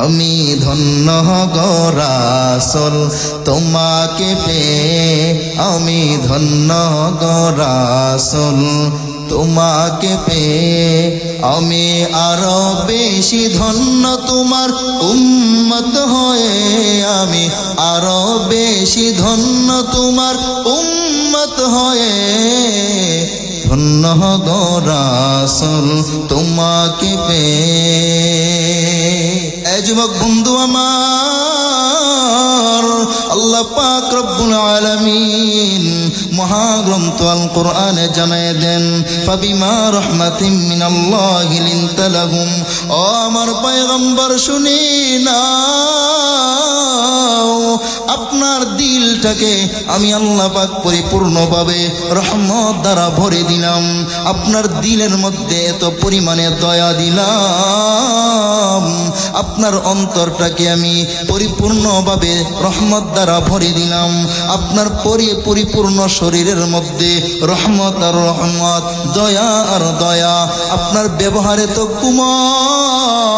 আমি ধন্য গো রাসূল তোমাকে পেয়ে, আমি ধন্য গো রাসূল তোমাকে পেয়ে। আমি আরো বেশি ধন্য তোমার উম্মত হয়ে, আমি আরো বেশি ধন্য তোমার উম্মত হয়ে। ধন্য গো রাসূল তোমাকে পেয়ে। এ যুবক বন্ধু আমার, আল্লাহ পাক রব্বুল আলামিন মহাগ্রন্থ আল কোরআনে জানায় দেন, ফাবিমা রাহমাতিম মিনাল্লাহি লিনতা লাহুম। ও আমার পয়গম্বর শুনি নাও, আপনার দিলটাকে আমি আল্লাহ পাক পরিপূর্ণভাবে রহমত দ্বারা ভরে দিলাম। আপনার দিলের মধ্যে এত পরিমাণে দয়া দিলাম, আপনার অন্তরটাকে আমি পরিপূর্ণভাবে রহমত দ্বারা ভরে দিলাম। আপনার পরিপূর্ণ শরীরের মধ্যে রহমত আর রহমত, দয়া আর দয়া। আপনার ব্যবহারে তো কুমল।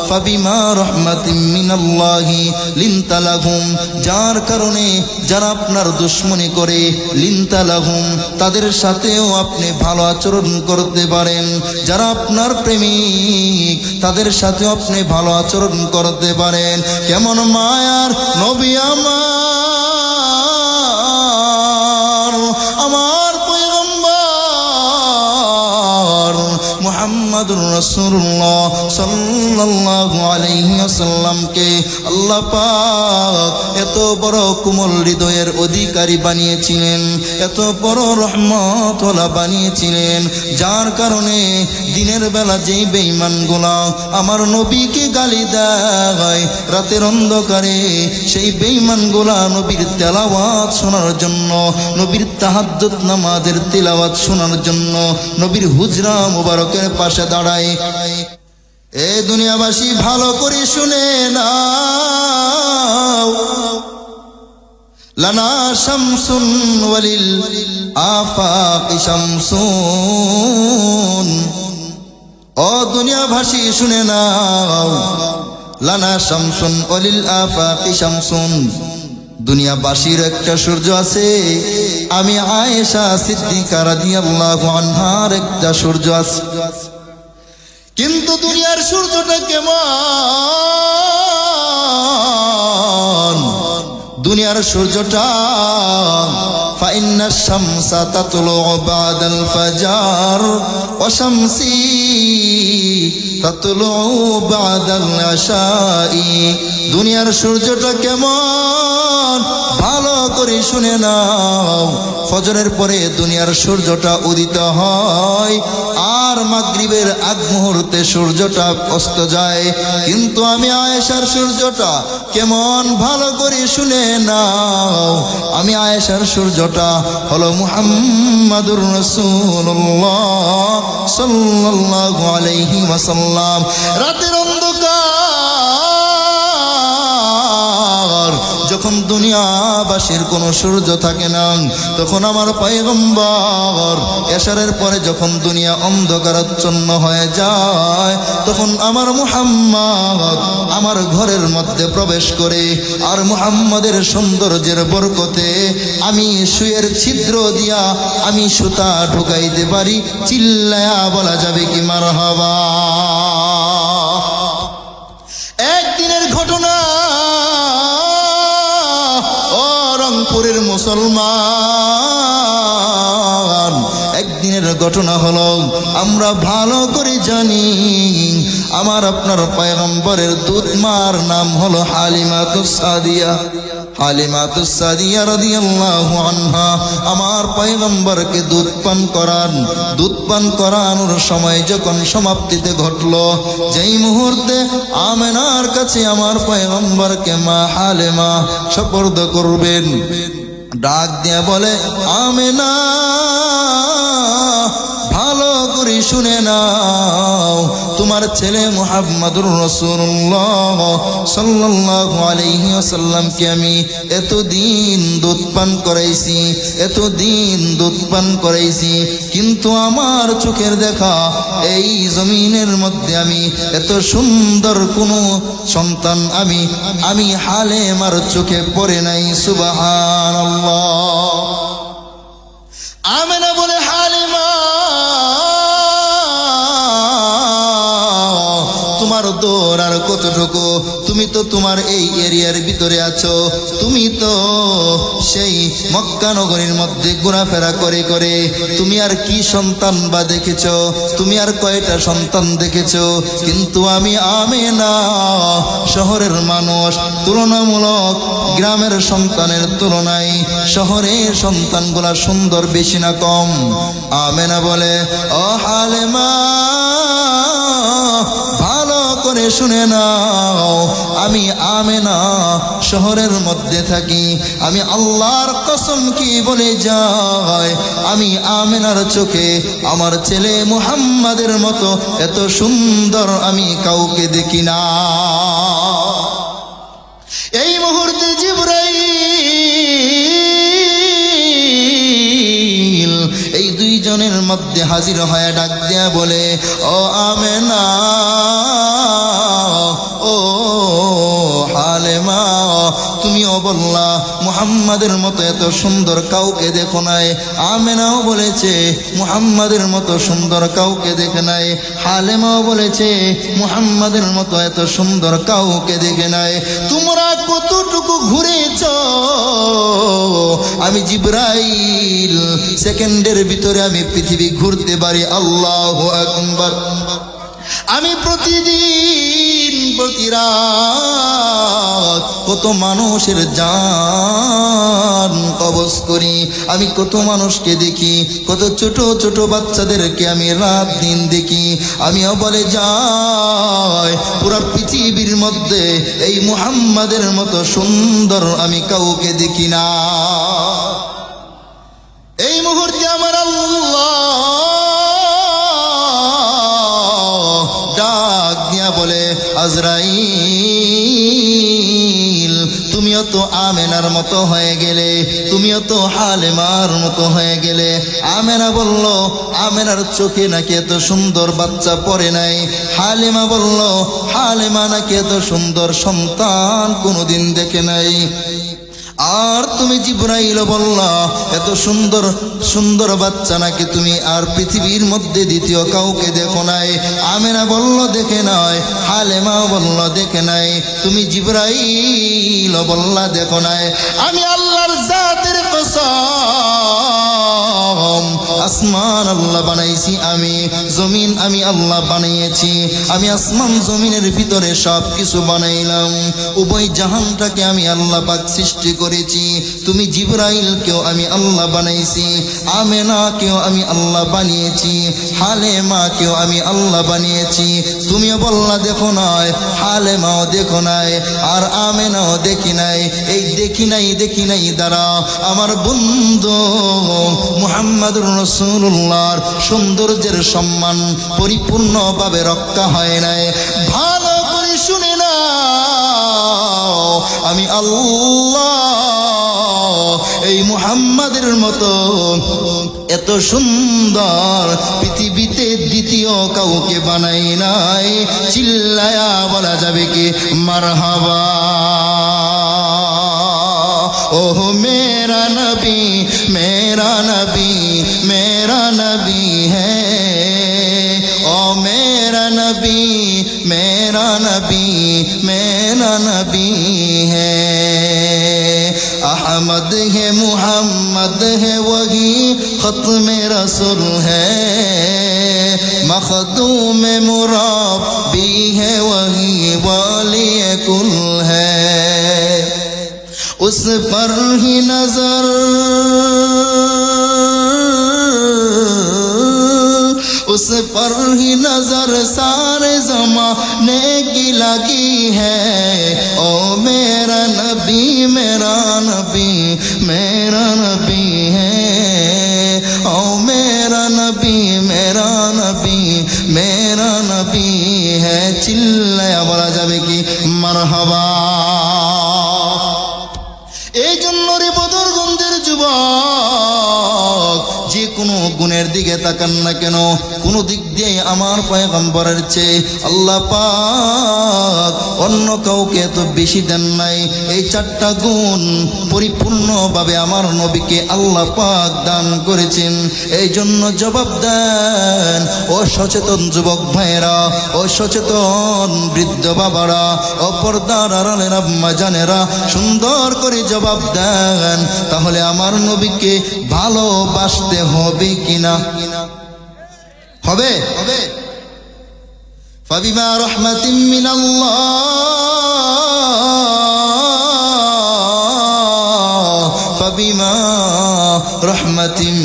ফাবিমা রাহমাতিম মিনাল্লাহি লিনতা লাহুম, যার কারণে যারা আপনার দুশমনি করে, লিনতা লাহুম, তাদের সাথেও আপনি ভালো আচরণ করতে পারেন। যারা আপনার প্রেমিক, তাদের সাথেও আপনি ভালো আচরণ করতে পারেন। কেমন মায়ার নবী আমার, আমার পয়গম্বর মুহাম্মদুর রাসূলুল্লাহ সাল্লাল্লাহু আলাইহি ওয়াসাল্লামকে আল্লাহ পাক এত বড় কোমল হৃদয়ের অধিকারী বানিয়েছিলেন, এত বড় রহমতওয়ালা বানিয়েছিলেন, যার কারণে দিনের বেলা যেই বেঈমানগুলা আমার নবীকে গালি দেয়, রাতের অন্ধকারে সেই বেঈমানগুলা নবীর তেলাওয়াত শোনার জন্য, নবীর তাহাজ্জুদ নামাজের তিলাওয়াত শোনার জন্য নবীর হুজরা মুবারকের পাশে দাঁড়ায়। এ দুনিয়াবাসী ভালো করে শুনে নাও, লানা শামসুন ওয়ালিল আফাকি শামসুন। ও দুনিয়াবাসী শুনে নাও, লানা শামসুন ওয়ালিল আফাকি শামসুন। দুনিয়াবাসীর একটা সূর্য আছে, আমি আয়েশা সিদ্দিকা রাদিয়াল্লাহু আনহার একটা সূর্য আছে। কিন্তু দুনিয়ার সূর্যটা কেমন? দুনিয়ার সূর্যটা ফাইন্নাশ শামসা তাতলুউ বাদাল ফাজর ওয়া শামসি তাতলুউ বাদাল আশাই। দুনিয়ার সূর্যটা কেমন ভালো করে শুনে নাও। ফজরের পরে দুনিয়ার সূর্যটা উদিত হয়, আর মাগরিবের আগ মুহূর্তে সূর্যটা অস্ত যায়। কিন্তু আমি আয়েশার সূর্যটা কেমন ভালো করে শুনে নাও। আমি আয়েশার সূর্যটা হলো মুহাম্মাদুর রাসূলুল্লাহ সাল্লাল্লাহু আলাইহি ওয়াসাল্লাম। রাতের অন্ধকার যখন দুনিয়াবাসীর কোনো সূর্য থাকে না, তখন আমার পয়গম্বর এশারের পরে যখন দুনিয়া অন্ধকারাচ্ছন্ন হয়ে যায়, তখন আমার মুহাম্মদ আমার ঘরের মধ্যে প্রবেশ করে, আর মুহাম্মদের সৌন্দর্যের বরকতে আমি সুয়ের ছিদ্র দিয়া আমি সুতা ঢুকাইতে পারি। চিল্লায়া বলা যাবে কি মারহাবা? একদিনের ঘটনা, রংপুরের মুসলমান, একদিনের ঘটনা হলো, আমরা ভালো করে জানি আমার আপনার পয়গম্বরের দুধ মার নাম হলো হালিমাতুস সাদিয়া। হালিমাতুস সাদিয়া রাদিয়াল্লাহু আনহা আমার পয়গম্বরকে দুধ পান করানোর সময় যখন সমাপ্তিতে ঘটলো, যেই মুহূর্তে আমেনার কাছে আমার পয়গম্বরকে মা হালিমা সুপর্দ করবেন, ডাক দিয়ে বলে, আমেনা ভালো করে শুনে নাও, তোমার ছেলে মুহাম্মদুর রাসূলুল্লাহ সাল্লাল্লাহু আলাইহি ওয়াসাল্লামকে আমি এতদিন দুধ পান করাইছি, এতদিন দুধ পান করাইছি, কিন্তু আমার চোখের দেখা এই জমিনের মধ্যে আমি এত সুন্দর কোনো সন্তান আমি হালেমার চোখে পড়ে নাই। সুবহানাল্লাহ। আমেনা বলে, হালিমা তোমার দৌড় আর কতটুকু? তুমি তো তোমার এই এরিয়ার ভিতরে আছো, তুমি তো সেই মক্কা নগরীর মধ্যে ঘোরাফেরা করে করে তুমি আর কি সন্তান বা দেখেছো? তুমি আর কয়টা সন্তান দেখেছো? কিন্তু আমি আমেনা শহরের মানুষ, তুলনামূলক গ্রামের সন্তানের তুলনায় শহরের সন্তানগুলা সুন্দর বেশি না কম? আমেনা বলে, ও হালেমা ভালো করে শুনে নাও, আমি আমেনা শহরের মধ্যে থাকি, আমি আল্লাহর কসম কি বলে যাই, আমি আমেনার চোখে আমার ছেলে মুহাম্মাদের মতো এত সুন্দর আমি কাউকে দেখি না। এই মুহূর্তে জিবরাইল এই দুইজনের মধ্যে হাজির হয়ে ডাক দেয়া বলে, ও আমেনা, ও হালেমা, তুমিও বললা মুহাম্মাদের মতো এত সুন্দর কাউকে দেখো নাই। আমেনাও বলেছে মুহাম্মাদের মতো সুন্দর কাউকে দেখে নাই। হালেমাও বলেছে মুহাম্মাদের মতো এত সুন্দর কাউকে দেখে নাই। তোমরা কতটুকু ঘুরেছ? আমি জিবরাইল সেকেন্ডের ভিতরে আমি পৃথিবী ঘুরতে পারি। আল্লাহু আকবার। আমি প্রতিদিন প্রতি রাত কত মানুষের জান কবজ করি, আমি কত মানুষকে দেখি, কত ছোট ছোট বাচ্চাদেরকে আমি রাত দিন দেখি। আমিও বলে যাই পুরা পৃথিবীর মধ্যে এই মুহাম্মাদের মতো সুন্দর আমি কাউকে দেখি না। এই মুহূর্তে আমার আল্লাহ ডাক দিয়া বলে, আজরাইল তুমিও তো আমেনার মতো হয়ে গেলে, তুমিও তো হালেমার মতো হয়ে গেলে। আমেনা বলল আমেনার চোখে নাকি এত সুন্দর বাচ্চা পড়ে নাই। হালিমা বলল হালেমা নাকি এত সুন্দর সন্তান কোনোদিন দেখে নাই। আর তুমি জিবরাইল বললা এত সুন্দর সুন্দর বাচ্চা নাকি তুমি আর পৃথিবীর মধ্যে দ্বিতীয় কাউকে দেখো নাই। আমেনা বলল দেখে নাই, হালেমা বলল দেখে নাই, তুমি জিবরাইল বললা দেখো নাই। আমি আল্লাহর জাতের কসম, আসমান আল্লাহ বানাইছি, আমি জমিন আমি আল্লাহ বানিয়েছি। আমি আসমান জমিনের ভিতরে সব কিছু বানাইলাম, উভয় জাহানটাকে আমি আল্লাহ পাক সৃষ্টি করেছি। তুমি জিবরাইলকেও আমি আল্লাহ বানাইছি, আমেনাকেও আমি আল্লাহ বানিয়েছি, হালেমাকেও আমি আল্লাহ বানিয়েছি। তুমিও বললা দেখো নাই, হালেমাও দেখো নাই, আর আমেনাও দেখি নাই। এই দেখি নাই দ্বারা আমার বন্ধু মুহাম্মদুর রাসূলুল্লাহর সৌন্দর্যের সম্মান পরিপূর্ণভাবে রক্ষা হয় নাই। ভালো করে শুনে নাও, আমি আল্লাহ এই মুহাম্মাদের মতো এত সুন্দর পৃথিবীতে দ্বিতীয় কাউকে বানাই নাই। চিল্লায়া বলা যাবে কি মারহাবা। ओह मेरा नबी मेरा नबी मेरा नबी है, ओ मेरा नबी मेरा नबी मेरा नबी है। अहमद है मुहम्मद है वही खत्म रसूल है, मखदूम मुरब्बी है वही वाली कुल है। उस पर ही नजर उस पर ही नजर सारे ज़माने की लगी है। ओ मेरा नबी मेरा नबी मेरा नबी है, ओ मेरा नबी मेरा नबी যাবে কি মারহাবা। এই জন্য রে বদরগঞ্জের যুবক, যে কোনো গুণের দিকে তাকান না কেন, কোনো দিক দিয়ে আমার পয়গম্বরের চেয়ে আল্লাহ পাক অন্য কাউকে তো বেশি দেন নাই। এই 4টা গুণ পরিপূর্ণভাবে আমার নবীকে আল্লাহ পাক দান করেছেন। এই জন্য জবাব দেন ও সচেতন যুবক ভাইয়েরা, ও সচেতন বৃদ্ধ বাবারা, ও পর্দার আড়ালের আম্মা জানেরা, সুন্দর করে জবাব দেন, তাহলে আমার নবীকে ভালোবাসতে হবে কিনা? হবে? ফাবিমা রাহমাতিন মিনাল্লাহ, ফাবিমা রাহমাতিন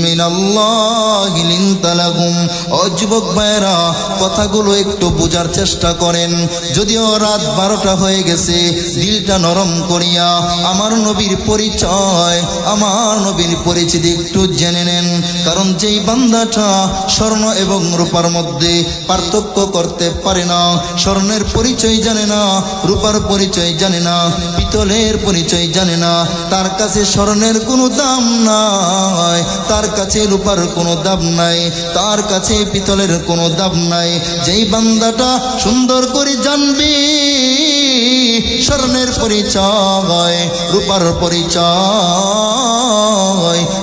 মিনাল্লাহ লিনতা লাহুম। ও যুবক ভাইরা, কথাগুলো একটু বোঝার চেষ্টা করেন। যদিও রাত 12টা হয়ে গেছে, দিলটা নরম করিয়া আমার নবীর পরিচয়, আমার নবীর পরিচিতি একটু জেনে নেন। কারণ যেই বান্দাটা স্বর্ণ এবং রূপার মধ্যে পার্থক্য করতে পারে না, স্বর্ণের পরিচয় জানে না, রূপার পরিচয় জানে না, পিতলের পরিচয় জানে না, তার কাছে স্বর্ণের কোনো দাম নাই, তার কাছে রূপার কোনো দাম নাই, তার কাছে পিতলের কোনো দাম নাই। যেই বান্দাটা সুন্দর করে জানবে স্বর্ণের পরিচয়, রূপার পরিচয়,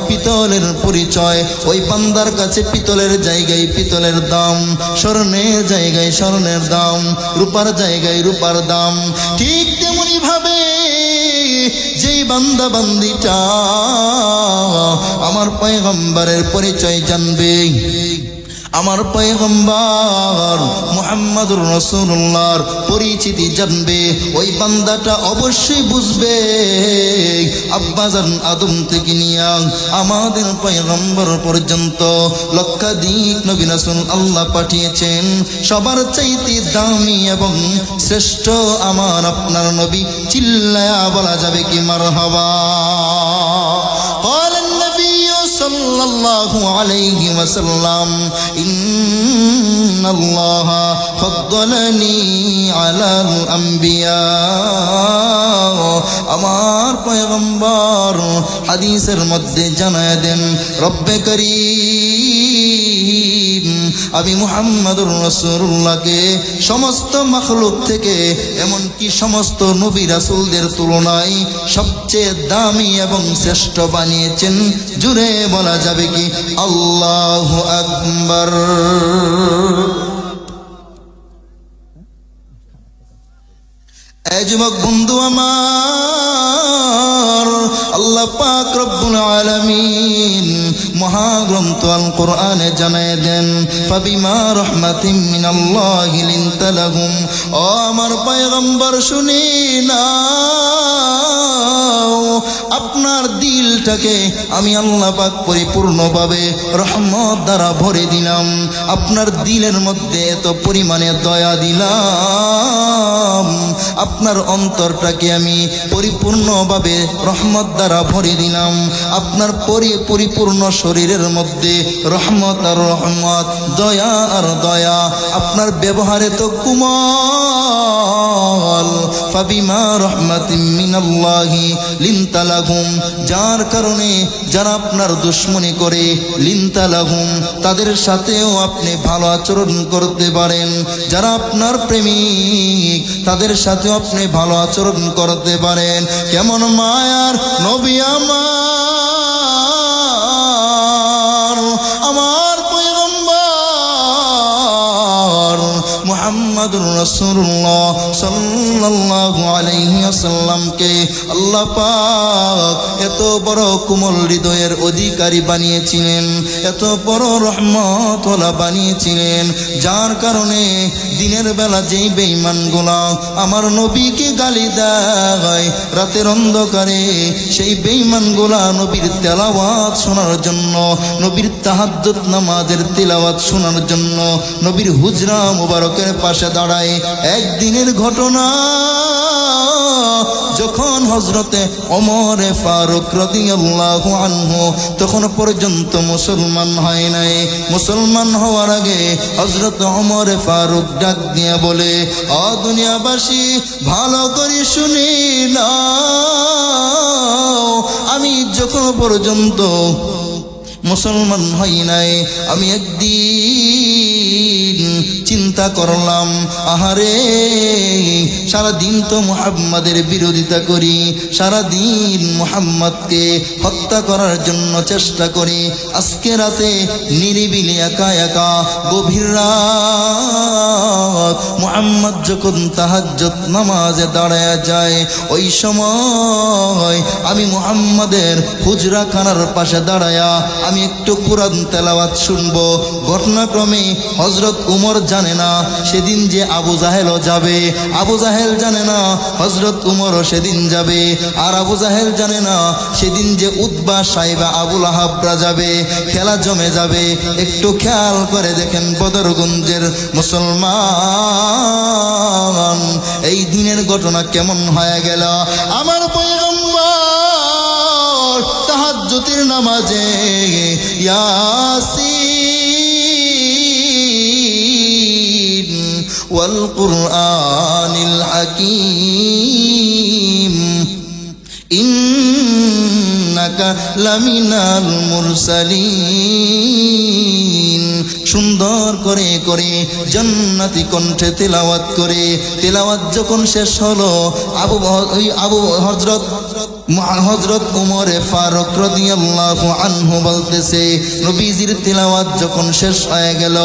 পিতলের পরিচয়, ওই বান্দার কাছে পিতলের জায়গায় পিতলের দাম, স্বর্ণের জায়গায় স্বর্ণের দাম, রূপার জায়গায় রূপার দাম। ঠিক তেমনি ভাবে যেই বান্দা বান্দিটা আমার পয়গম্বরের পরিচয় জানবে, আমার পয়গম্বর মুহাম্মদুর রাসূলুল্লাহর পরিচিতি জানবে, ওই বান্দাটা অবশ্যই বুঝবে আব্বাজান আদম থেকে নিয়ে আমাদের পয়গম্বর পর্যন্ত লক্ষাধিক নবী রাসূল আল্লাহ পাঠিয়েছেন। সবার চাইতে দামি এবং শ্রেষ্ঠ আমার আপনার নবী। চিল্লায়া বলা যাবে কি মারহাবা। صلى الله عليه وسلم إن الله فضلني على الأنبياء। আমার পয়গম্বর হাদিসের মধ্যে জানায় দেন, রব্বে করিম আমি মুহাম্মদুর রাসূলুল্লাহকে সমস্ত মাখলুক থেকে, এমনকি সমস্ত নবী রাসূলদের তুলনায় সবচেয়ে দামি এবং শ্রেষ্ঠ বানিয়েছেন। জুড়ে বলা যাবে কি আল্লাহু আকবার। এই যুবক বন্ধু আমার, আল্লাহ পাক রব্বুল আলামিন মহাগ্রন্থ আল কোরআনে জানায় দেন, ফাবিমা রাহমাতিন মিনাল্লাহি লিনতা লাহুম। ও আমার পয়গম্বর শুনি না, আপনার দিলটাকে আমি আল্লাহ পাক পরিপূর্ণভাবে রহমত দ্বারা ভরে দিলাম। আপনার দিলের মধ্যে এত পরিমাণে দয়া দিলাম, আপনার অন্তরটাকে আমি পরিপূর্ণভাবে রহমত দ্বারা ভরে দিলাম। আপনার পরিপূর্ণ শরীরের মধ্যে রহমত আর রহমত, দয়া আর দয়া। আপনার ব্যবহারে তো কুমল। ফাবিমা রাহমাতিন মিনাল্লাহি লিনতা লাহুম, যার কারণে যারা আপনার দুশমনি করে, লিনতা লাহুম তাদের সাথেও আপনি ভালো আচরণ করতে পারেন। যারা আপনার প্রেমিক তাদের সাথেও আপনি ভালো আচরণ করতে পারেন। কেমন মায়ার নবী আমার, আমার পয়গম্বর মুহাম্মদুর রাসূলুল্লাহ সাল্লাল্লাহু আলাইহি ওয়াসাল্লামকে আল্লাহ পাক এত বড় কোমল হৃদয়ের অধিকারী বানিয়েছিলেন, এত বড় রহমতওয়ালা বানিয়েছিলেন, যার কারণে দিনের বেলা যেই বেঈমানগুলা আমার নবীকে গালি দেয়, রাতের অন্ধকারে সেই বেঈমানগুলা নবীর তেলাওয়াত শোনার জন্য, নবীর তাহাজ্জুদ নামাজের তেলাওয়াত শোনার জন্য নবীর হুজরা মুবারকের পাশে দাঁড়ায়। একদিনের ঘটনা, যখন হযরতে ওমর ফারুক রাদিয়াল্লাহু আনহু তখন পর্যন্ত মুসলমান হয় নাই। মুসলমান হওয়ার আগে হযরত ওমর ফারুক ডাক দিয়ে বলে, ও দুনিয়াবাসী ভালো করে শুনি নাও, আমি যখন পর্যন্ত মুসলমান হই নাই, আমি একদিন চিন্তা করলাম, আহারে সারাদিন তো মুহাম্মাদের বিরোধিতা করি, সারাদিন মুহাম্মাদকে হত্যা করার জন্য চেষ্টা করি। আজকে রাতে নিরিবিলি একা একা গভীর রাত মুহাম্মদ যখন তাহাজ্জুদ নামাজে দাঁড়ায় যায়, ওই সময় আমি মুহাম্মাদের হুজরাখানার পাশে দাঁড়ায়া আমি একটু কুরআন তেলাওয়াত শুনবো। ঘটনাক্রমে হযরত উমর জানে না সেদিন যে আবু জাহেলও যাবে, আবু জাহেল জানে না হযরত উমরও সেদিন যাবে, আর আবু জাহেল জানে না সেদিন যে উতবা সাইবা আবু লাহাবরা যাবে, খেলা জমে যাবে। একটু খেয়াল করে দেখেন বদরগঞ্জের মুসলমান, এই দিনের ঘটনা কেমন হয়ে গেল। আমার পয়গম্বর তাহাজ্জুদের নামাজে ইয়াসিন ওয়াল কুরআনিল হাকীম ইন্নাকা লামিনাল মুরসালিন সুন্দর করে করে জান্নাতি কণ্ঠে তেলাওয়াত করে, তেলাওয়াত যখন শেষ হলো হযরত উমর ফারুক রাদিয়াল্লাহু আনহু বলতেছে, নবীজির তেলাওয়াত যখন শেষ হয়ে গেল,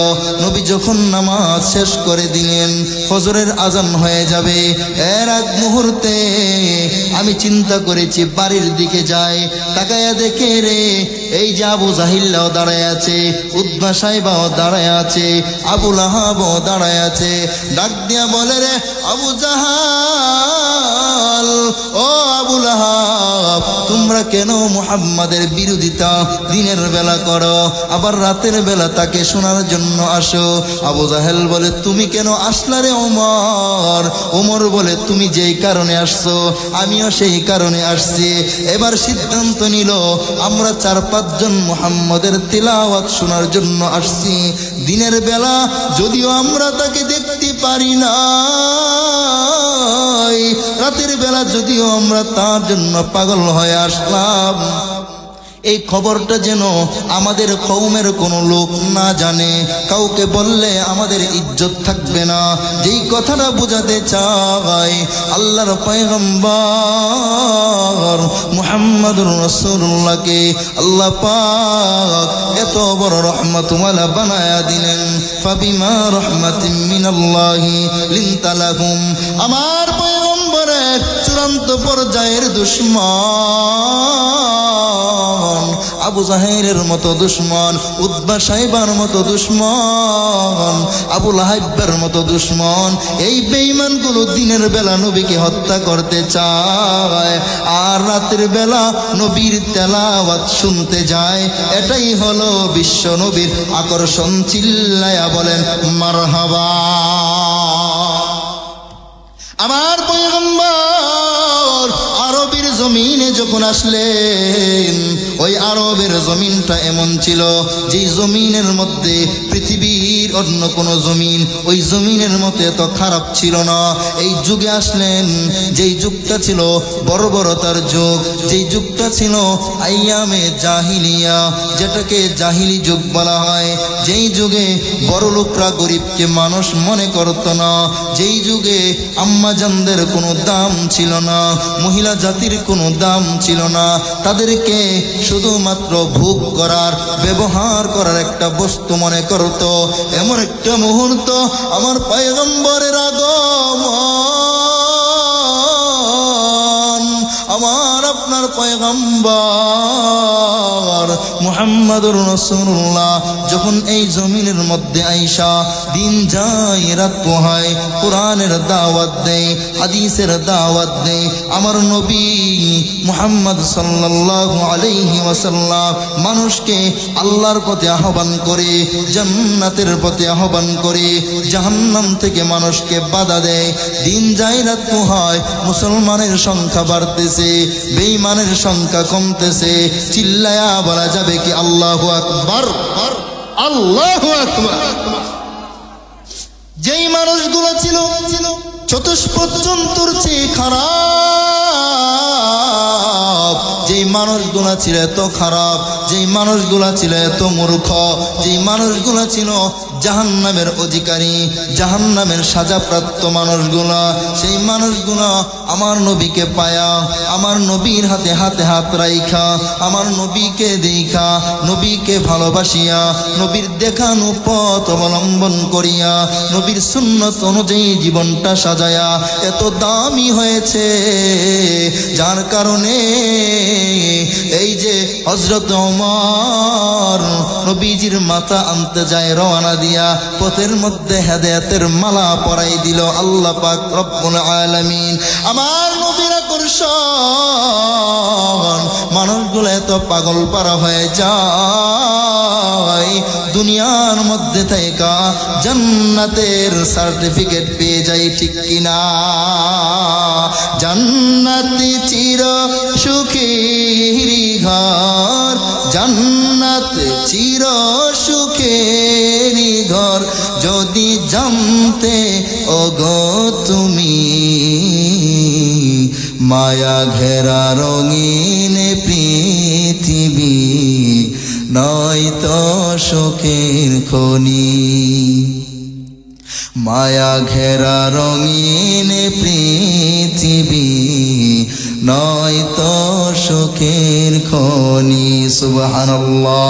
নবী যখন নামাজ শেষ করে দিলেন, ফজরের আজান হয়ে যাবে, এর এক মুহূর্তে আমি চিন্তা করেছি বাড়ির দিকে যাই, তাকায়া দেখে রে এই যে আবু জাহিল্লাও দাঁড়ায় আছে, উতবা সাইবাও দাঁড়ায় আছে, আবু লাহাবও দাঁড়ায় আছে। ডাক দিয়া বলে, রে আবু জাহাল, ও আবু লাহাব, তোমরা কেন মুহাম্মাদের বিরোধিতা দিনের বেলা করো, আবার রাতের বেলা তাকে শোনার জন্য আসো? আবু জাহেল বলে, তুমি কেন আসলা রে ওমর? ওমর বলে, তুমি যেই কারণে আসছো আমিও সেই কারণে আসছি। এবার সিদ্ধান্ত নিল, আমরা 4-5 জন মুহাম্মাদের তিলাওয়াত শোনার জন্য আসছি। দিনের বেলা যদিও আমরা তাকে দেখতে পারি না, রাতের বেলা যদিও আমরা তার জন্য পাগল হয়ে আসলাম, এই খবরটা যেন আমাদের কওমের কোনো লোক না জানে, কাউকে বললে আমাদের ইজ্জত থাকবে না। যেই কথাটা বোঝাতে চাই, আল্লাহর পয়গম্বর মুহাম্মদুর রাসূলুল্লাহকে আল্লাহ পাক এত বড় রহমতওয়ালা বানায়া দিলেন। ফাবিমা রাহমাতিন মিনাল্লাহি লিনতা লাহুম, আমার পয়গম্বরের চূড়ান্ত পর্যায়ের দুশমন, আবু জাহেলের মতো দুশমন, উতবা সাইবার মতো দুশমন, আবু লাহাবের মতো দুশমন, এই বেঈমানগুলো দিনের বেলা নবীকে হত্যা করতে চায় আর রাতের বেলা নবীর তেলাওয়াত শুনতে যায়। এটাই হলো বিশ্ব নবীর আকর্ষণ। চিল্লায়া বলেন মারহাবা। আমার পয়গম্বর আরবের জমিনে যখন আসলেন, ওই আরবের জমিনটা এমন ছিল যেই জমিনের মধ্যে পৃথিবীর অন্য কোনো জমিন ওই জমিনের মতো এত খারাপ ছিল না। এই যুগে আসলেন যেই যুগটা ছিল বর্বরতার যুগ, যেই যুগটা ছিল আইয়ামে জাহিলিয়া, যেটাকে জাহিলি যুগ বলা হয়, যেই যুগে বড় লোকরা গরিবকে মানুষ মনে করত না, যেই যুগে আম্মাজানদের কোনো দাম ছিল না, মহিলা জাতির কোনো দাম ছিল না, তাদেরকে শুধুমাত্র ভোগ করার ব্যবহার করার একটা বস্তু মনে করত। এমন একটা মুহূর্ত আমার পয়গম্বরের আগমন, আমার আপনার পয়গম্বর মুহাম্মাদুর রাসূলুল্লাহ যখন এই জমিনের মধ্যে আইসা দিন যায় রাত পোহায়, কোরআনের দাওয়াত দেয়, হাদিসের দাওয়াত দেয়, আমার নবী মুহাম্মদ সাল্লাল্লাহু আলাইহি ওয়াসাল্লাম মানুষকে আল্লাহর পথে আহ্বান করে, জান্নাতের পথে আহ্বান করে, জাহান্নাম থেকে মানুষকে বাধা দেয়। দিন যায় রাত পোহায়, মুসলমানের সংখ্যা বাড়তেছে, বেঈমানের সংখ্যা কমতেছে। চিল্লায়া বলা যাবে কি আল্লাহু আকবার, আল্লাহু আকবার। যেই মানুষগুলো ছিল চতুষ্পদ জন্তুর চেয়ে খারাপ, যেই মানুষগুলা ছিল এত খারাপ, যেই মানুষগুলা ছিল এত মূর্খ, যেই মানুষগুলা ছিল জাহান্নামের অধিকারী, জাহান্নামের সাজাপ্রাপ্ত মানুষগুলা, সেই মানুষগুলা আমার নবীকে পায়া, আমার নবীর হাতে হাতে হাত রাইখা, আমার নবীকে দেখা, নবীকে ভালোবাসিয়া, নবীর দেখানো পথ অবলম্বন করিয়া, নবীর সুন্নত অনুযায়ী জীবনটা সাজায়া এত দামি হয়েছে, যার কারণে এই যে হযরত ওমর নবীজির মাথা আনতে যায়, রওনা দিয়া পথের মধ্যে হেদায়েতের মালা পরাই দিল আল্লাহ পাক রব্বুল আলামিন। আমার নবীর আকর্ষণ মানুষগুলো এত পাগল পারা হয়ে যায়, দুনিয়ার মধ্যে থেকে জান্নাতের সার্টিফিকেট পেয়ে যায়, ঠিক কিনা? জান্নাতি চির সুখের ঘর, জান্নাত চির সুখের ঘর, যদি জানতে ওগো তুমি মায়া ঘেরা রঙিন পৃথিবী নয়তো সুখের খনি। মায়া ঘেরা রঙিন পৃথিবী নয়তো সুখের খনি। সুবহানাল্লাহ।